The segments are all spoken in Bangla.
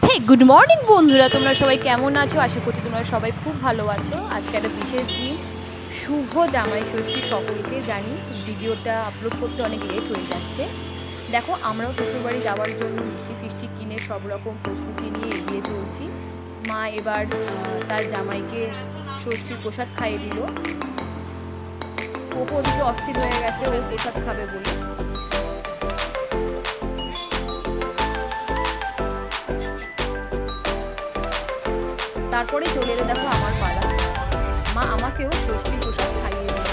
হে গুড মর্নিং বন্ধুরা, তোমরা সবাই কেমন আছো? আশা করি তোমরা সবাই খুব ভালো আছো। আজকে একটা বিশেষ দিন, শুভ জামাই ষষ্ঠী। সকলকে জানি ভিডিওটা আপলোড করতে অনেক লেট হয়ে যাচ্ছে। দেখো, আমরাও শ্বশুরবাড়ি যাওয়ার জন্য মিষ্টি ফিষ্টি কিনে সব রকম প্রস্তুতি নিয়ে এগিয়ে চলছি। মা এবার তার জামাইকে ষষ্ঠীর প্রসাদ খাইয়ে দিল। পোপো ওদিকে অস্থির হয়ে গেছে ওই প্রসাদ খাবে বলে। তারপরে চলে এলো দেখো আমার পাড়া। মা আমাকেও ষষ্ঠীর প্রসাদ খাইয়ে দিল।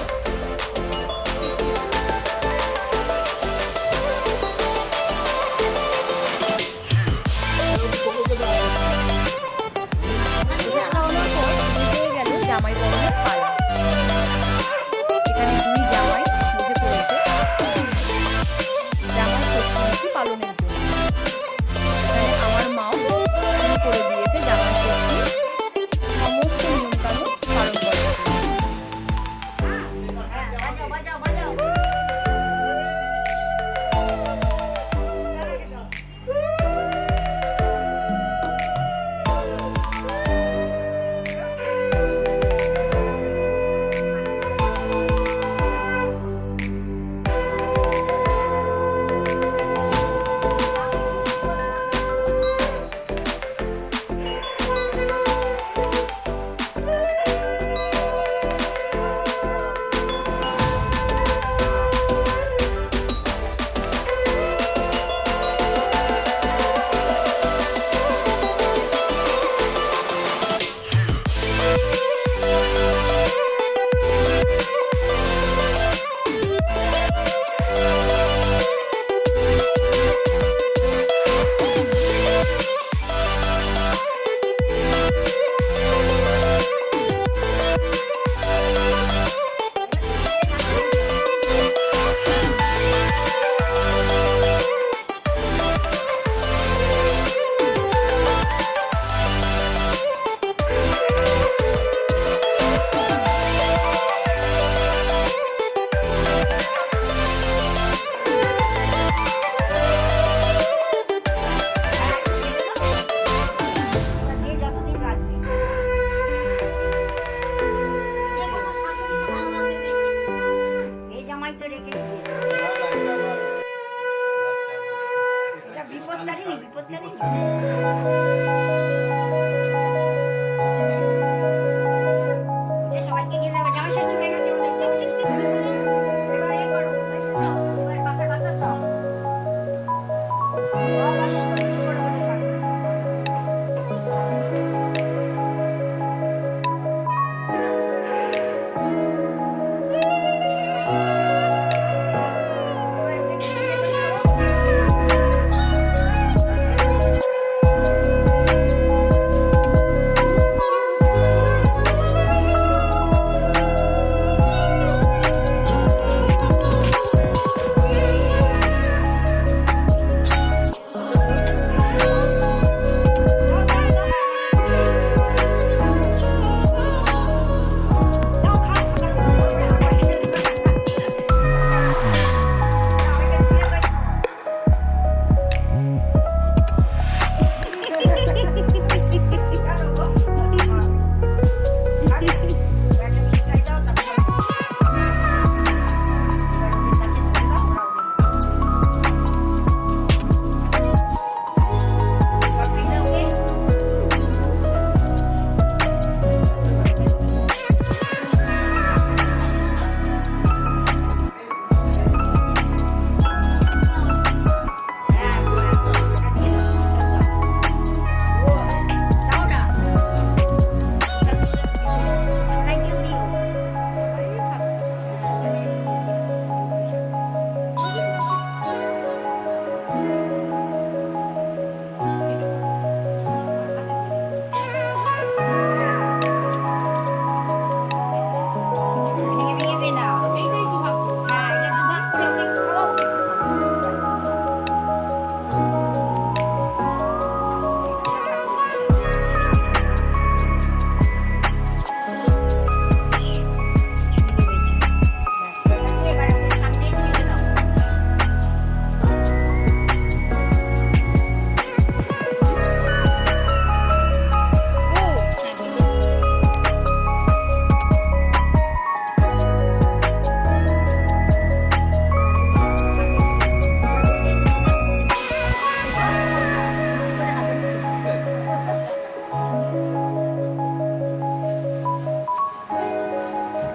খাওয়ানোর পর হয়ে গেল জামাই বরণের পালা। এখানে দুই জামাই বসে পড়েছে জামাই ষষ্ঠী পালনের জন্য। এখানে আমার মাও শুরু করে দিয়েছে জামাই ষষ্ঠী সমস্ত নিয়মকানুন পালন করার জন্য।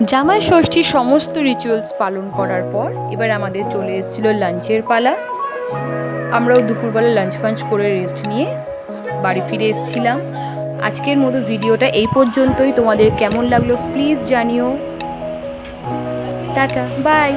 জামাই ষষ্ঠীর সমস্ত রিচুয়ালস পালন করার পর এবার আমাদের চলে এসেছিল লাঞ্চের পালা। আমরাও দুপুরবেলা লাঞ্চ ফাঞ্চ করে রেস্ট নিয়ে বাড়ি ফিরে এসেছিলাম। আজকের মতো ভিডিওটা এই পর্যন্তই। তোমাদের কেমন লাগলো প্লিজ জানিও। Tata, by.